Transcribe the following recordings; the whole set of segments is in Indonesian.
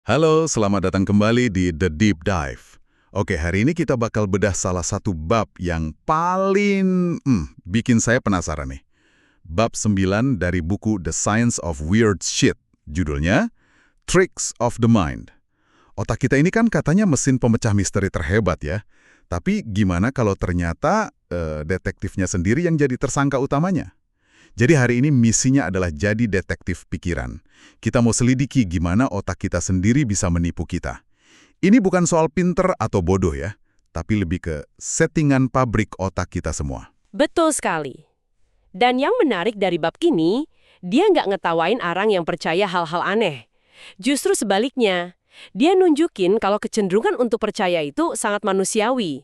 Halo, selamat datang kembali di The Deep Dive. Oke, hari ini kita bakal bedah salah satu bab yang paling bikin saya penasaran nih. Bab 9 dari buku The Science of Weird Shit. Judulnya, Tricks of the Mind. Otak kita ini kan katanya mesin pemecah misteri terhebat ya. Tapi gimana kalau ternyata detektifnya sendiri yang jadi tersangka utamanya? Jadi hari ini misinya adalah jadi detektif pikiran. Kita mau selidiki gimana otak kita sendiri bisa menipu kita. Ini bukan soal pinter atau bodoh ya, tapi lebih ke settingan pabrik otak kita semua. Betul sekali. Dan yang menarik dari bab ini, dia nggak ngetawain orang yang percaya hal-hal aneh. Justru sebaliknya, dia nunjukin kalau kecenderungan untuk percaya itu sangat manusiawi.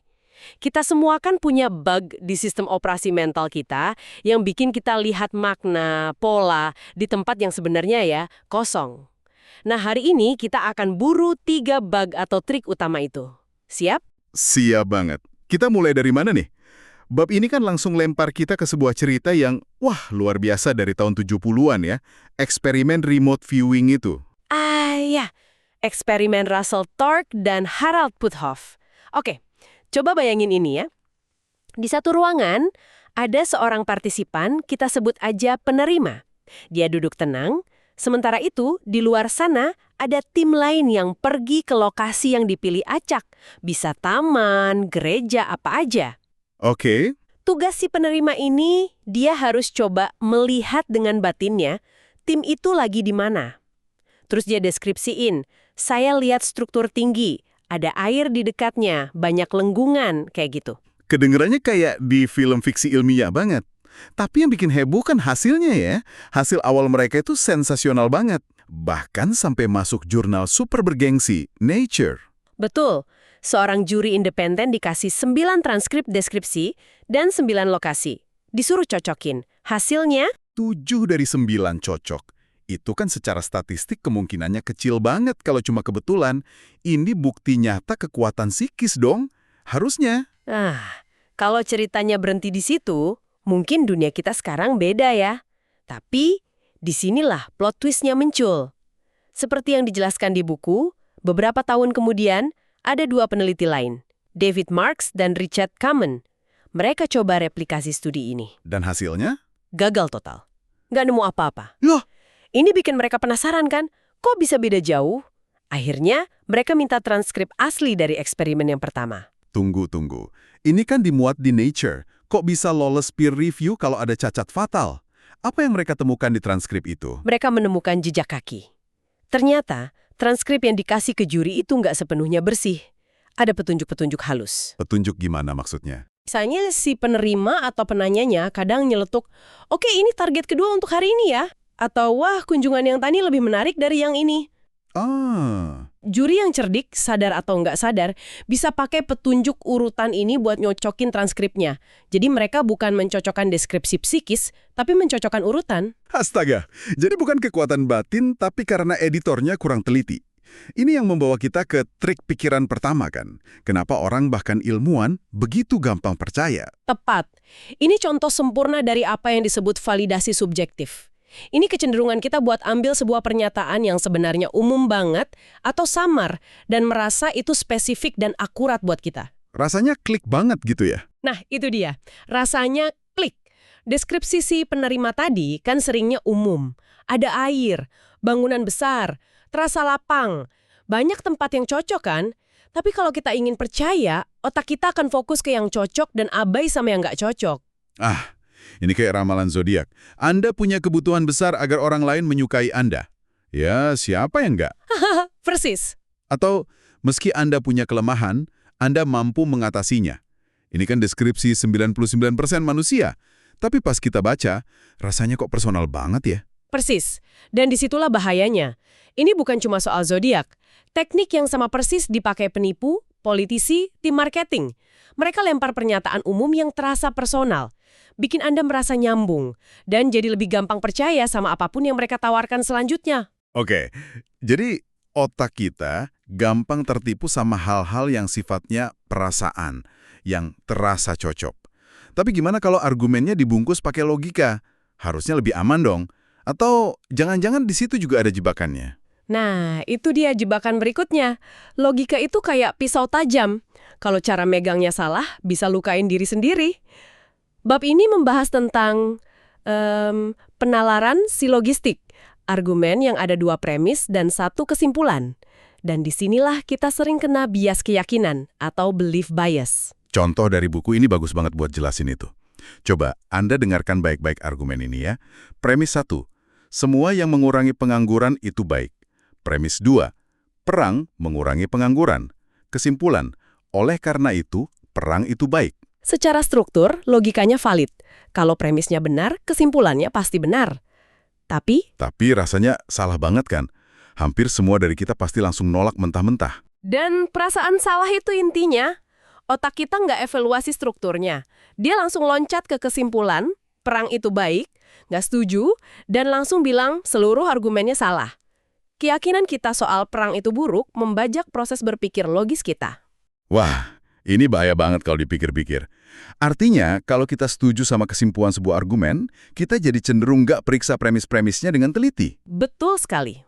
Kita semua kan punya bug di sistem operasi mental kita yang bikin kita lihat makna, pola di tempat yang sebenarnya ya kosong. Nah, hari ini kita akan buru 3 bug atau trik utama itu. Siap? Siap banget. Kita mulai dari mana nih? Bab ini kan langsung lempar kita ke sebuah cerita yang, wah, luar biasa dari tahun 70-an ya. Eksperimen remote viewing itu. Ya. Eksperimen Russell Targ dan Harald Puthoff. Oke. Coba bayangin ini ya. Di satu ruangan, ada seorang partisipan, kita sebut aja penerima. Dia duduk tenang, sementara itu di luar sana ada tim lain yang pergi ke lokasi yang dipilih acak. Bisa taman, gereja, apa aja. Oke. Tugas si penerima ini, dia harus coba melihat dengan batinnya, tim itu lagi di mana. Terus dia deskripsiin, saya lihat struktur tinggi, ada air di dekatnya, banyak lenggungan, kayak gitu. Kedengerannya kayak di film fiksi ilmiah banget. Tapi yang bikin heboh kan hasilnya ya. Hasil awal mereka itu sensasional banget. Bahkan sampai masuk jurnal super bergengsi, Nature. Betul. Seorang juri independen dikasih 9 transkrip deskripsi dan 9 lokasi. Disuruh cocokin. Hasilnya? 7 dari 9 cocok. Itu kan secara statistik kemungkinannya kecil banget kalau cuma kebetulan. Ini bukti nyata kekuatan psikis dong. Harusnya. Kalau ceritanya berhenti di situ, mungkin dunia kita sekarang beda ya. Tapi, disinilah plot twist-nya muncul. Seperti yang dijelaskan di buku, beberapa tahun kemudian, ada 2 peneliti lain, David Marks dan Richard Kamen. Mereka coba replikasi studi ini. Dan hasilnya? Gagal total. Nggak nemu apa-apa. Loh? Ini bikin mereka penasaran kan? Kok bisa beda jauh? Akhirnya, mereka minta transkrip asli dari eksperimen yang pertama. Tunggu. Ini kan dimuat di Nature. Kok bisa lolos peer review kalau ada cacat fatal? Apa yang mereka temukan di transkrip itu? Mereka menemukan jejak kaki. Ternyata, transkrip yang dikasih ke juri itu nggak sepenuhnya bersih. Ada petunjuk-petunjuk halus. Petunjuk gimana maksudnya? Misalnya si penerima atau penanyanya kadang nyeletuk, oke ini target kedua untuk hari ini ya. Atau wah kunjungan yang tadi lebih menarik dari yang ini. Juri yang cerdik, sadar atau nggak sadar, bisa pakai petunjuk urutan ini buat nyocokin transkripnya. Jadi mereka bukan mencocokkan deskripsi psikis, tapi mencocokkan urutan. Astaga, jadi bukan kekuatan batin, tapi karena editornya kurang teliti. Ini yang membawa kita ke trik pikiran pertama kan. Kenapa orang bahkan ilmuwan begitu gampang percaya? Tepat. Ini contoh sempurna dari apa yang disebut validasi subjektif. Ini kecenderungan kita buat ambil sebuah pernyataan yang sebenarnya umum banget atau samar dan merasa itu spesifik dan akurat buat kita. Rasanya klik banget gitu ya? Nah, itu dia. Rasanya klik. Deskripsi si penerima tadi kan seringnya umum. Ada air, bangunan besar, terasa lapang. Banyak tempat yang cocok kan? Tapi kalau kita ingin percaya, otak kita akan fokus ke yang cocok dan abai sama yang nggak cocok. Ini kayak ramalan zodiak. Anda punya kebutuhan besar agar orang lain menyukai Anda. Ya, siapa yang enggak? Persis. Atau, meski Anda punya kelemahan, Anda mampu mengatasinya. Ini kan deskripsi 99% manusia. Tapi pas kita baca, rasanya kok personal banget ya? Persis. Dan disitulah bahayanya. Ini bukan cuma soal zodiak. Teknik yang sama persis dipakai penipu, politisi, tim marketing. Mereka lempar pernyataan umum yang terasa personal. Bikin Anda merasa nyambung, dan jadi lebih gampang percaya sama apapun yang mereka tawarkan selanjutnya. Oke, jadi otak kita gampang tertipu sama hal-hal yang sifatnya perasaan, yang terasa cocok. Tapi gimana kalau argumennya dibungkus pakai logika? Harusnya lebih aman dong. Atau jangan-jangan di situ juga ada jebakannya? Nah, itu dia jebakan berikutnya. Logika itu kayak pisau tajam. Kalau cara megangnya salah, bisa lukain diri sendiri. Bab ini membahas tentang penalaran silogistik, argumen yang ada dua premis dan satu kesimpulan. Dan disinilah kita sering kena bias keyakinan atau belief bias. Contoh dari buku ini bagus banget buat jelasin itu. Coba Anda dengarkan baik-baik argumen ini ya. Premis 1, semua yang mengurangi pengangguran itu baik. Premis 2, perang mengurangi pengangguran. Kesimpulan, oleh karena itu, perang itu baik. Secara struktur, logikanya valid. Kalau premisnya benar, kesimpulannya pasti benar. Tapi rasanya salah banget kan? Hampir semua dari kita pasti langsung nolak mentah-mentah. dan perasaan salah itu intinya, otak kita nggak evaluasi strukturnya. Dia langsung loncat ke kesimpulan, perang itu baik, nggak setuju, dan langsung bilang seluruh argumennya salah. Keyakinan kita soal perang itu buruk membajak proses berpikir logis kita. Wah, ini bahaya banget kalau dipikir-pikir. Artinya, kalau kita setuju sama kesimpulan sebuah argumen, kita jadi cenderung nggak periksa premis-premisnya dengan teliti. Betul sekali.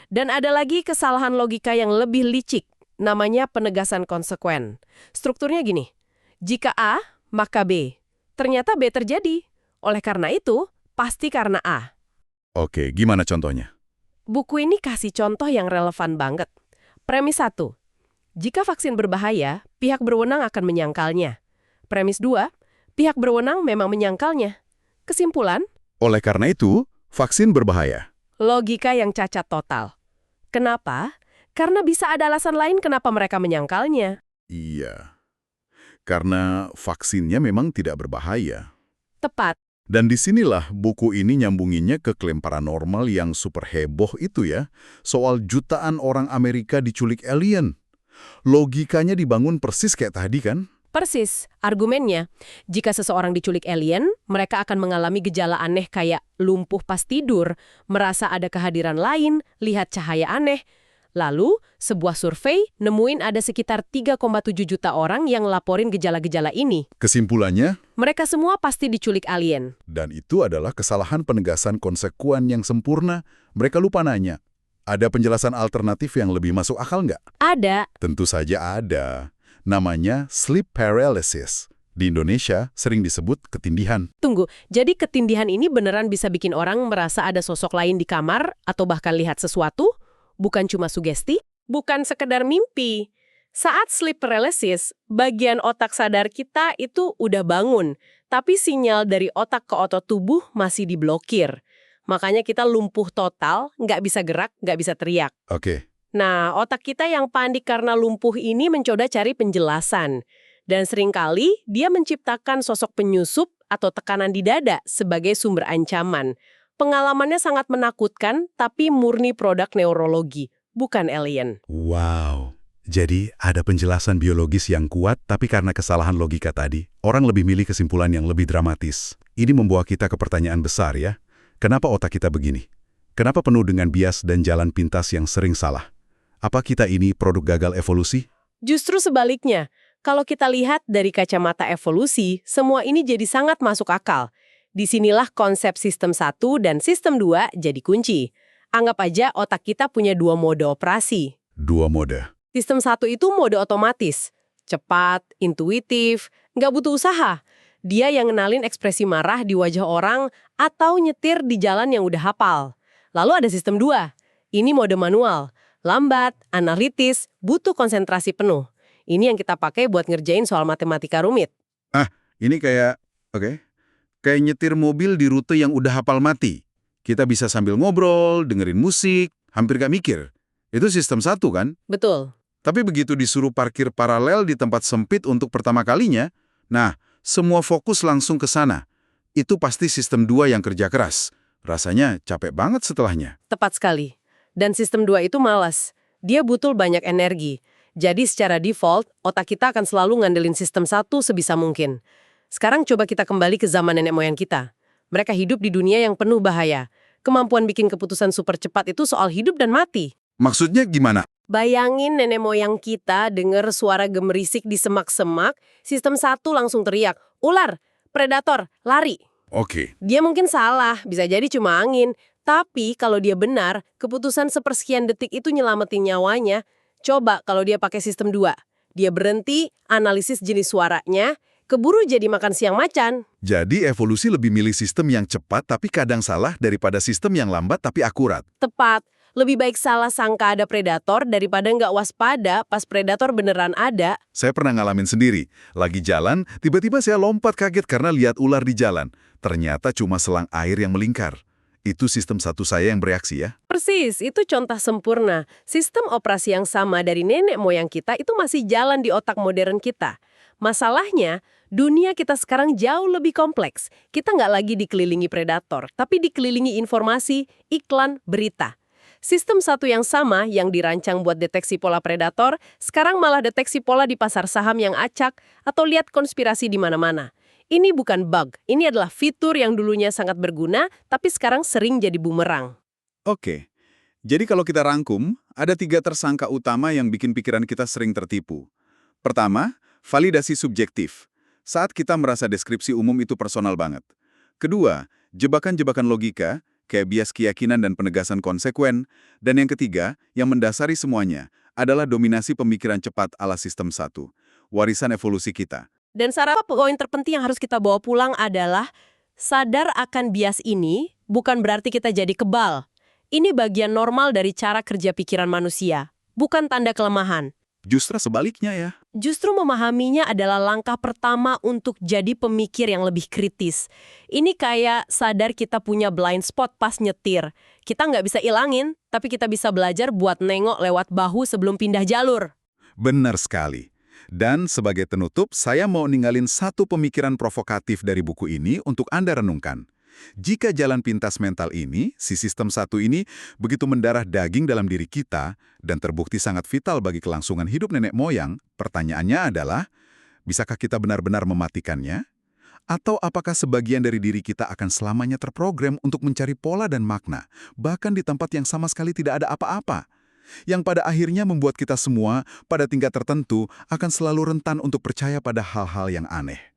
Dan ada lagi kesalahan logika yang lebih licik, namanya penegasan konsekuen. Strukturnya gini, jika A, maka B. Ternyata B terjadi. Oleh karena itu, pasti karena A. Oke, gimana contohnya? Buku ini kasih contoh yang relevan banget. Premis 1, jika vaksin berbahaya, pihak berwenang akan menyangkalnya. Premis 2, pihak berwenang memang menyangkalnya. Kesimpulan, Oleh karena itu, vaksin berbahaya. logika yang cacat total. Kenapa? Karena bisa ada alasan lain kenapa mereka menyangkalnya. Iya, karena vaksinnya memang tidak berbahaya. Tepat. Dan disinilah buku ini nyambunginnya ke klaim paranormal yang super heboh itu ya, soal jutaan orang Amerika diculik alien. Logikanya dibangun persis kayak tadi kan? Persis, argumennya. Jika seseorang diculik alien, mereka akan mengalami gejala aneh kayak lumpuh pas tidur, merasa ada kehadiran lain, lihat cahaya aneh. Lalu, sebuah survei nemuin ada sekitar 3,7 juta orang yang laporin gejala-gejala ini. Kesimpulannya, Mereka semua pasti diculik alien. dan itu adalah kesalahan penegasan konsekuen yang sempurna. Mereka lupa nanya, ada penjelasan alternatif yang lebih masuk akal nggak? Ada. Tentu saja ada. Namanya sleep paralysis. Di Indonesia sering disebut ketindihan. Tunggu, jadi ketindihan ini beneran bisa bikin orang merasa ada sosok lain di kamar atau bahkan lihat sesuatu? Bukan cuma sugesti? Bukan sekedar mimpi. Saat sleep paralysis, bagian otak sadar kita itu udah bangun, tapi sinyal dari otak ke otot tubuh masih diblokir. Makanya kita lumpuh total, nggak bisa gerak, nggak bisa teriak. Oke. Nah, otak kita yang panik karena lumpuh ini mencoba cari penjelasan. Dan seringkali dia menciptakan sosok penyusup atau tekanan di dada sebagai sumber ancaman. Pengalamannya sangat menakutkan, tapi murni produk neurologi, bukan alien. Wow. Jadi ada penjelasan biologis yang kuat, tapi karena kesalahan logika tadi, orang lebih milih kesimpulan yang lebih dramatis. Ini membawa kita ke pertanyaan besar ya. Kenapa otak kita begini? Kenapa penuh dengan bias dan jalan pintas yang sering salah? Apa kita ini produk gagal evolusi? Justru sebaliknya, kalau kita lihat dari kacamata evolusi, semua ini jadi sangat masuk akal. Disinilah konsep sistem 1 dan sistem 2 jadi kunci. Anggap aja otak kita punya dua mode operasi. Dua mode. Sistem 1 itu mode otomatis. Cepat, intuitif, nggak butuh usaha. Dia yang ngenalin ekspresi marah di wajah orang atau nyetir di jalan yang udah hafal. Lalu ada sistem 2. Ini mode manual. Lambat, analitis, butuh konsentrasi penuh. Ini yang kita pakai buat ngerjain soal matematika rumit. Ini kayak nyetir mobil di rute yang udah hafal mati. Kita bisa sambil ngobrol, dengerin musik, hampir gak mikir. Itu sistem 1 kan? Betul. Tapi begitu disuruh parkir paralel di tempat sempit untuk pertama kalinya, nah, semua fokus langsung ke sana. Itu pasti sistem 2 yang kerja keras. Rasanya capek banget setelahnya. Tepat sekali. Dan sistem 2 itu malas. Dia butuh banyak energi. Jadi secara default, otak kita akan selalu ngandelin sistem 1 sebisa mungkin. Sekarang coba kita kembali ke zaman nenek moyang kita. Mereka hidup di dunia yang penuh bahaya. Kemampuan bikin keputusan super cepat itu soal hidup dan mati. Maksudnya gimana? Bayangin nenek moyang kita dengar suara gemerisik di semak-semak, sistem 1 langsung teriak, ular, predator, lari. Oke. Dia mungkin salah, bisa jadi cuma angin. Tapi kalau dia benar, keputusan sepersekian detik itu nyelamatin nyawanya. Coba kalau dia pakai sistem 2. Dia berhenti, analisis jenis suaranya, keburu jadi makan siang macan. Jadi evolusi lebih milih sistem yang cepat tapi kadang salah daripada sistem yang lambat tapi akurat. Tepat. Lebih baik salah sangka ada predator daripada nggak waspada pas predator beneran ada. Saya pernah ngalamin sendiri. Lagi jalan, tiba-tiba saya lompat kaget karena lihat ular di jalan. Ternyata cuma selang air yang melingkar. Itu sistem satu saya yang bereaksi ya. Persis, itu contoh sempurna. Sistem operasi yang sama dari nenek moyang kita itu masih jalan di otak modern kita. Masalahnya, dunia kita sekarang jauh lebih kompleks. Kita nggak lagi dikelilingi predator, tapi dikelilingi informasi, iklan, berita. Sistem satu yang sama yang dirancang buat deteksi pola predator, sekarang malah deteksi pola di pasar saham yang acak atau lihat konspirasi di mana-mana. Ini bukan bug, ini adalah fitur yang dulunya sangat berguna, tapi sekarang sering jadi bumerang. Oke, jadi kalau kita rangkum, ada 3 tersangka utama yang bikin pikiran kita sering tertipu. Pertama, validasi subjektif. Saat kita merasa deskripsi umum itu personal banget. Kedua, jebakan-jebakan logika, kayak bias keyakinan dan penegasan konsekuen. Dan yang ketiga, yang mendasari semuanya, adalah dominasi pemikiran cepat ala sistem 1, warisan evolusi kita. Dan poin terpenting yang harus kita bawa pulang adalah sadar akan bias ini bukan berarti kita jadi kebal. Ini bagian normal dari cara kerja pikiran manusia, bukan tanda kelemahan. Justru sebaliknya ya. Justru memahaminya adalah langkah pertama untuk jadi pemikir yang lebih kritis. Ini kayak sadar kita punya blind spot pas nyetir. Kita nggak bisa ilangin, tapi kita bisa belajar buat nengok lewat bahu sebelum pindah jalur. Benar sekali. Dan sebagai penutup, saya mau ninggalin satu pemikiran provokatif dari buku ini untuk Anda renungkan. Jika jalan pintas mental ini, si sistem 1 ini, begitu mendarah daging dalam diri kita dan terbukti sangat vital bagi kelangsungan hidup nenek moyang, pertanyaannya adalah, bisakah kita benar-benar mematikannya? Atau apakah sebagian dari diri kita akan selamanya terprogram untuk mencari pola dan makna, bahkan di tempat yang sama sekali tidak ada apa-apa? Yang pada akhirnya membuat kita semua, pada tingkat tertentu, akan selalu rentan untuk percaya pada hal-hal yang aneh.